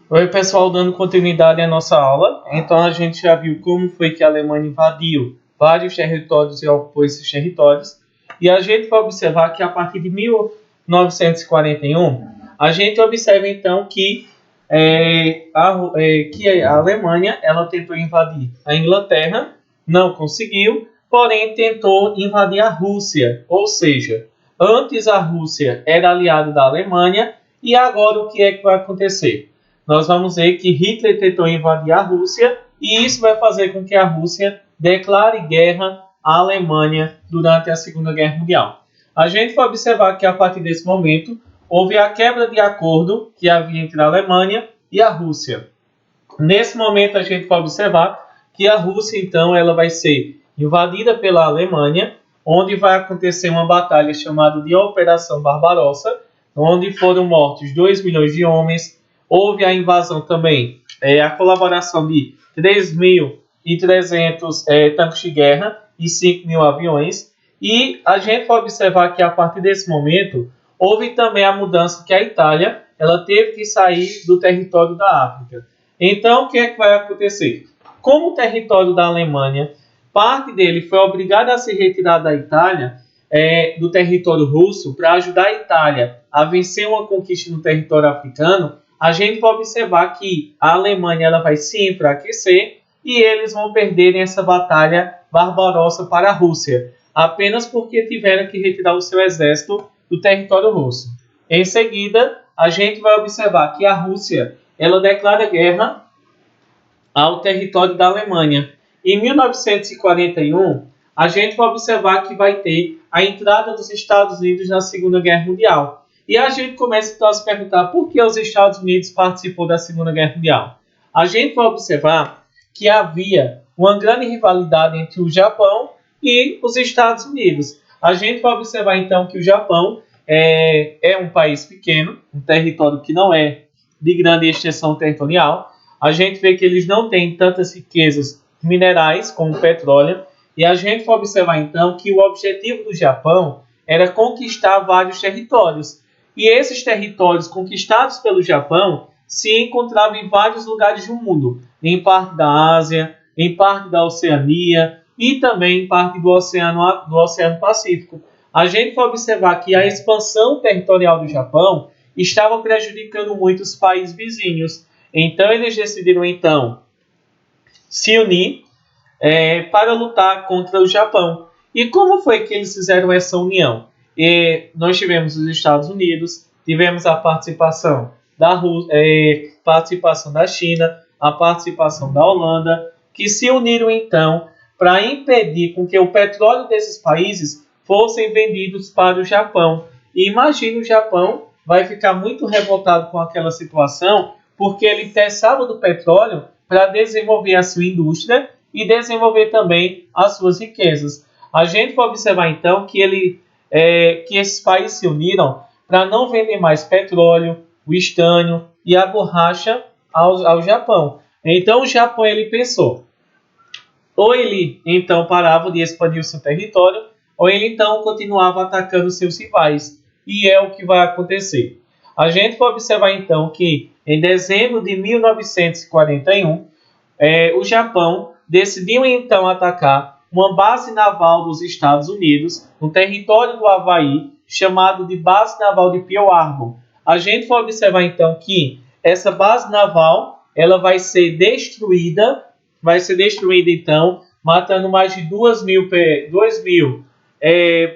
Oi, pessoal, dando continuidade à nossa aula. Então, a gente já viu como foi que a Alemanha invadiu vários territórios e ocupou esses territórios. E a gente vai observar que a partir de 1941, a gente observa então que a Alemanha ela tentou invadir a Inglaterra, não conseguiu, porém tentou invadir a Rússia. Ou seja, antes a Rússia era aliada da Alemanha e agora o que é que vai acontecer? Nós vamos ver que Hitler tentou invadir a Rússia e isso vai fazer com que a Rússia declare guerra à Alemanha durante a Segunda Guerra Mundial. A gente vai observar que a partir desse momento houve a quebra de acordo que havia entre a Alemanha e a Rússia. Nesse momento a gente vai observar que a Rússia então ela vai ser invadida pela Alemanha, onde vai acontecer uma batalha chamada de Operação Barbarossa, onde foram mortos 2 milhões de homens. Houve a invasão também, a colaboração de 3.300 tanques de guerra e 5 mil aviões. E a gente vai observar que a partir desse momento houve também a mudança que a Itália ela teve que sair do território da África. Então, o que é que vai acontecer? Como o território da Alemanha, parte dele foi obrigada a se retirar da Itália, do território russo, para ajudar a Itália a vencer uma conquista no território africano, a gente vai observar que a Alemanha ela vai se enfraquecer e eles vão perderem essa batalha barbarossa para a Rússia, apenas porque tiveram que retirar o seu exército do território russo. Em seguida, a gente vai observar que a Rússia ela declara guerra ao território da Alemanha. Em 1941, a gente vai observar que vai ter a entrada dos Estados Unidos na Segunda Guerra Mundial. E a gente começa então a se perguntar por que os Estados Unidos participou da Segunda Guerra Mundial. A gente vai observar que havia uma grande rivalidade entre o Japão e os Estados Unidos. A gente vai observar então que o Japão é um país pequeno, um território que não é de grande extensão territorial. A gente vê que eles não têm tantas riquezas minerais como petróleo. E a gente vai observar então que o objetivo do Japão era conquistar vários territórios. E esses territórios conquistados pelo Japão se encontravam em vários lugares do mundo, em parte da Ásia, em parte da Oceania e também em parte do Oceano Pacífico. A gente vai observar que a expansão territorial do Japão estava prejudicando muito os países vizinhos. Então eles decidiram então se unir para lutar contra o Japão. E como foi que eles fizeram essa união? Nós tivemos os Estados Unidos, tivemos a participação participação da China, a participação da Holanda, que se uniram então para impedir com que o petróleo desses países fossem vendidos para o Japão. E imagine o Japão vai ficar muito revoltado com aquela situação, porque ele precisava do petróleo para desenvolver a sua indústria e desenvolver também as suas riquezas. A gente vai observar então que esses países se uniram para não vender mais petróleo, o estânio e a borracha ao Japão. Então o Japão ele pensou, ou ele então parava de expandir o seu território, ou ele então continuava atacando seus rivais. E é o que vai acontecer. A gente vai observar então que em dezembro de 1941, o Japão decidiu então atacar uma base naval dos Estados Unidos no território do Havaí, chamado de Base Naval de Pearl Harbor. A gente vai observar então que essa base naval ela vai ser destruída então, matando mais de 2 mil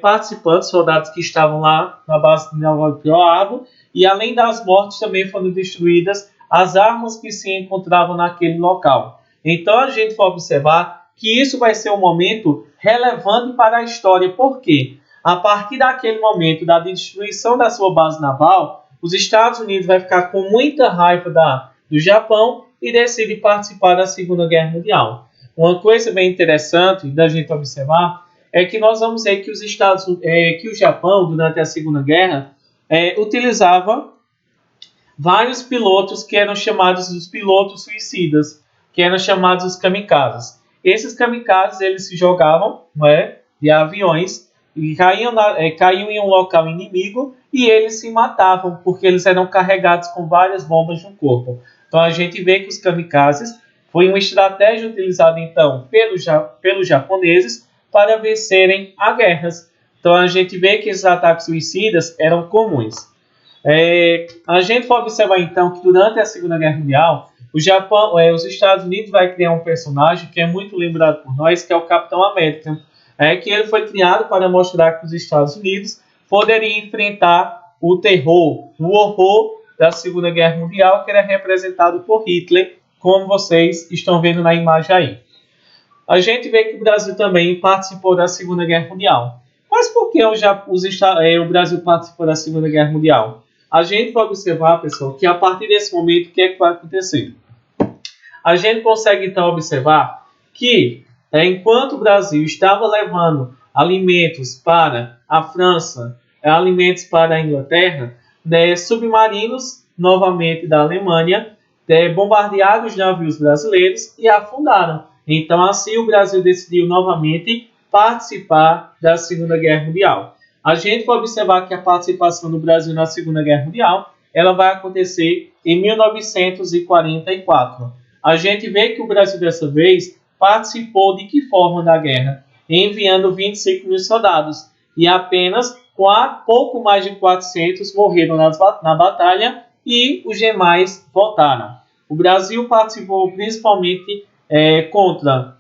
participantes, soldados que estavam lá na base naval de Pearl Harbor, e além das mortes também foram destruídas as armas que se encontravam naquele local. Então a gente vai observar que isso vai ser um momento relevante para a história, porque a partir daquele momento da destruição da sua base naval, os Estados Unidos vai ficar com muita raiva do Japão e decide participar da Segunda Guerra Mundial. Uma coisa bem interessante da gente observar é que nós vamos ver que que o Japão, durante a Segunda Guerra, utilizava vários pilotos que eram chamados os pilotos suicidas, que eram chamados os kamikazes. Esses kamikazes eles se jogavam de aviões e caíam em um local inimigo e eles se matavam, porque eles eram carregados com várias bombas no corpo. Então a gente vê que os kamikazes foi uma estratégia utilizada então pelos japoneses para vencerem as guerras. Então a gente vê que esses ataques suicidas eram comuns. A gente pode observar então que durante a Segunda Guerra Mundial, os Estados Unidos vai criar um personagem que é muito lembrado por nós, que é o Capitão América, que ele foi criado para mostrar que os Estados Unidos poderiam enfrentar o terror, o horror da Segunda Guerra Mundial, que era representado por Hitler, como vocês estão vendo na imagem aí. A gente vê que o Brasil também participou da Segunda Guerra Mundial. Mas por que o Brasil participou da Segunda Guerra Mundial? A gente vai observar, pessoal, que a partir desse momento, o que é que vai acontecer? A gente consegue, então, observar que, enquanto o Brasil estava levando alimentos para a França, alimentos para a Inglaterra, submarinos, novamente da Alemanha, bombardearam os navios brasileiros e afundaram. Então, assim, o Brasil decidiu novamente participar da Segunda Guerra Mundial. A gente vai observar que a participação do Brasil na Segunda Guerra Mundial ela vai acontecer em 1944. A gente vê que o Brasil, dessa vez, participou de que forma da guerra? Enviando 25 mil soldados. E apenas pouco mais de 400 morreram na batalha e os demais voltaram. O Brasil participou principalmente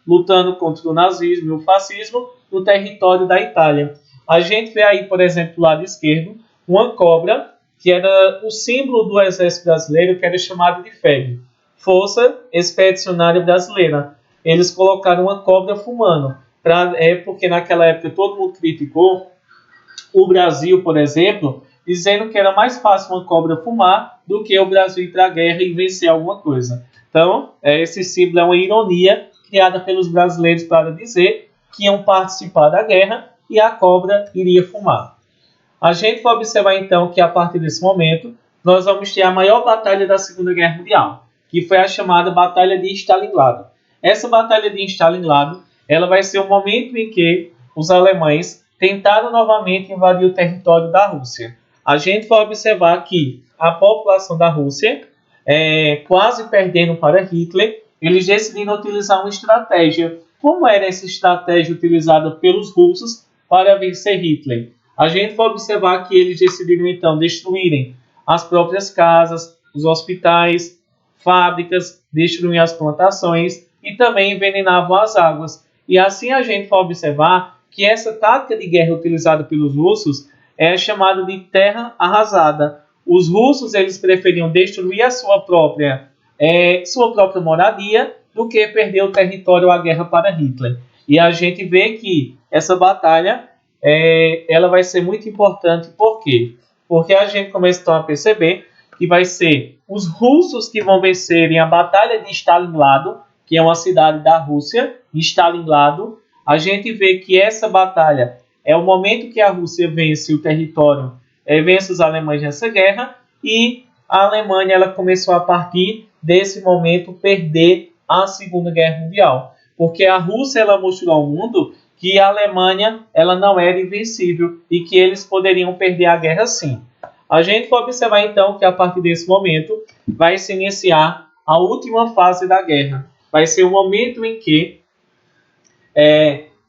lutando contra o nazismo e o fascismo no território da Itália. A gente vê aí, por exemplo, do lado esquerdo, uma cobra, que era o símbolo do exército brasileiro, que era chamado de FEB, Força Expedicionária Brasileira. Eles colocaram uma cobra fumando, porque naquela época todo mundo criticou o Brasil, por exemplo, dizendo que era mais fácil uma cobra fumar do que o Brasil ir para a guerra e vencer alguma coisa. Então, esse símbolo é uma ironia criada pelos brasileiros para dizer que iam participar da guerra e a cobra iria fumar. A gente vai observar então que a partir desse momento nós vamos ter a maior batalha da Segunda Guerra Mundial, que foi a chamada Batalha de Stalingrado. Essa Batalha de Stalingrado ela vai ser o momento em que os alemães tentaram novamente invadir o território da Rússia. A gente vai observar que a população da Rússia, quase perdendo para Hitler, eles decidiram utilizar uma estratégia. Como era essa estratégia utilizada pelos russos para vencer Hitler? A gente vai observar que eles decidiram então destruírem as próprias casas, os hospitais, fábricas, destruir as plantações e também envenenavam as águas. E assim a gente vai observar que essa tática de guerra utilizada pelos russos é chamada de terra arrasada. Os russos eles preferiam destruir a sua própria moradia do que perder o território à guerra para Hitler. E a gente vê que essa batalha ela vai ser muito importante. Por quê? Porque a gente começa então a perceber que vai ser os russos que vão vencerem a Batalha de Stalingrado, que é uma cidade da Rússia, Stalingrado. A gente vê que essa batalha é o momento que a Rússia vence o território, vence os alemães nessa guerra, e a Alemanha ela começou a partir desse momento perder a Segunda Guerra Mundial, porque a Rússia ela mostrou ao mundo que a Alemanha ela não era invencível e que eles poderiam perder a guerra sim. A gente pode observar então que a partir desse momento vai se iniciar a última fase da guerra. Vai ser o momento em que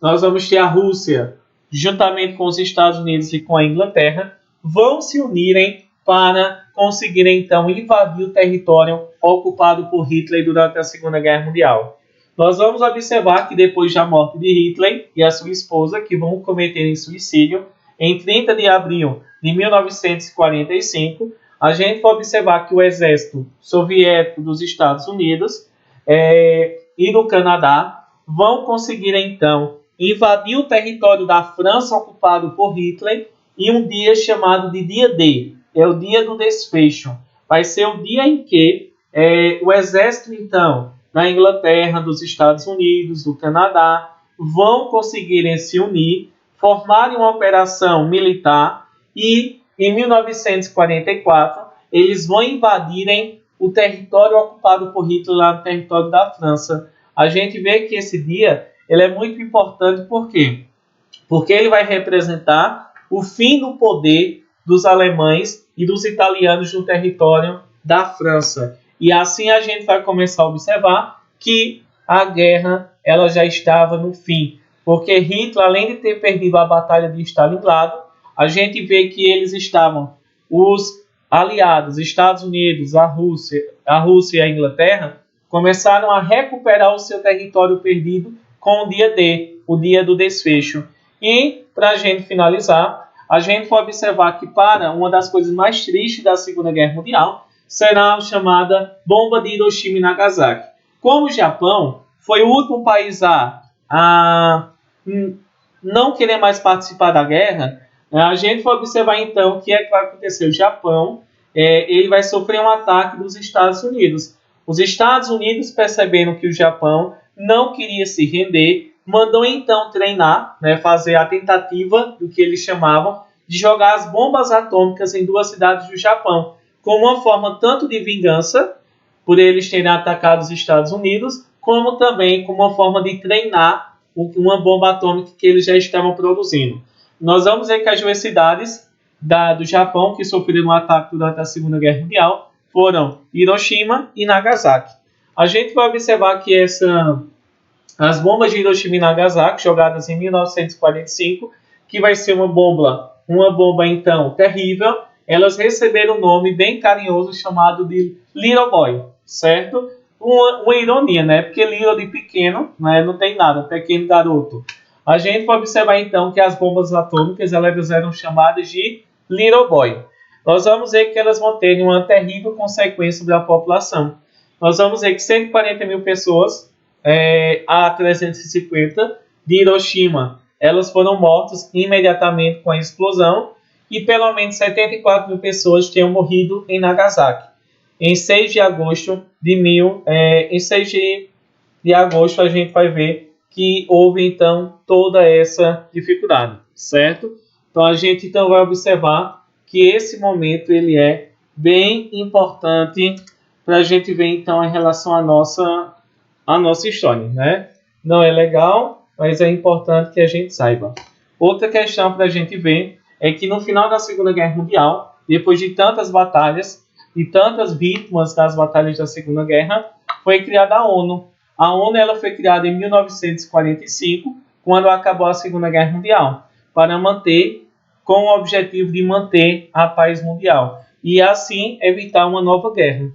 nós vamos ter a Rússia, juntamente com os Estados Unidos e com a Inglaterra, vão se unirem para conseguirem então invadir o território ocupado por Hitler durante a Segunda Guerra Mundial. Nós vamos observar que depois da morte de Hitler e a sua esposa, que vão cometer suicídio, em 30 de abril de 1945, a gente vai observar que o exército soviético dos Estados Unidos e do Canadá vão conseguir então invadir o território da França ocupado por Hitler em um dia chamado de Dia D, é o dia do desfecho. Vai ser o dia em que o exército então da Inglaterra, dos Estados Unidos, do Canadá, vão conseguirem se unir, formarem uma operação militar e, em 1944, eles vão invadirem o território ocupado por Hitler lá no território da França. A gente vê que esse dia ele é muito importante, por quê? porque ele vai representar o fim do poder dos alemães e dos italianos no território da França. E assim a gente vai começar a observar que a guerra ela já estava no fim, porque Hitler, além de ter perdido a batalha de Stalingrado, a gente vê que eles estavam, os aliados, Estados Unidos, a Rússia e a Inglaterra, começaram a recuperar o seu território perdido com o dia D, o dia do desfecho. E, para a gente finalizar, a gente vai observar que para uma das coisas mais tristes da Segunda Guerra Mundial será a chamada bomba de Hiroshima e Nagasaki. Como o Japão foi o último país a não querer mais participar da guerra, a gente vai observar então o que é que vai acontecer. O Japão ele vai sofrer um ataque dos Estados Unidos. Os Estados Unidos, percebendo que o Japão não queria se render, mandou então treinar, fazer a tentativa do que eles chamavam de jogar as bombas atômicas em 2 cidades do Japão, como uma forma tanto de vingança, por eles terem atacado os Estados Unidos, como também como uma forma de treinar uma bomba atômica que eles já estavam produzindo. Nós vamos ver que as 2 cidades do Japão que sofreram um ataque durante a Segunda Guerra Mundial foram Hiroshima e Nagasaki. A gente vai observar que as bombas de Hiroshima e Nagasaki, jogadas em 1945, que vai ser uma bomba então terrível, elas receberam um nome bem carinhoso chamado de Little Boy, certo? Uma ironia, né? Porque Little de pequeno, né? Não tem nada, pequeno garoto. A gente vai observar então que as bombas atômicas elas eram chamadas de Little Boy. Nós vamos ver que elas vão ter uma terrível consequência sobre a população. Nós vamos ver que 140 mil pessoas a 350 de Hiroshima, elas foram mortas imediatamente com a explosão e pelo menos 74 mil pessoas tinham morrido em Nagasaki. Em 6 de agosto de agosto a gente vai ver que houve então toda essa dificuldade, certo? Então a gente então vai observar que esse momento ele é bem importante para a gente ver então em relação à nossa história, né? Não é legal, mas é importante que a gente saiba. Outra questão para a gente ver é que no final da Segunda Guerra Mundial, depois de tantas batalhas e tantas vítimas das batalhas da Segunda Guerra, foi criada a ONU. A ONU ela foi criada em 1945, quando acabou a Segunda Guerra Mundial, com o objetivo de manter a paz mundial e assim evitar uma nova guerra.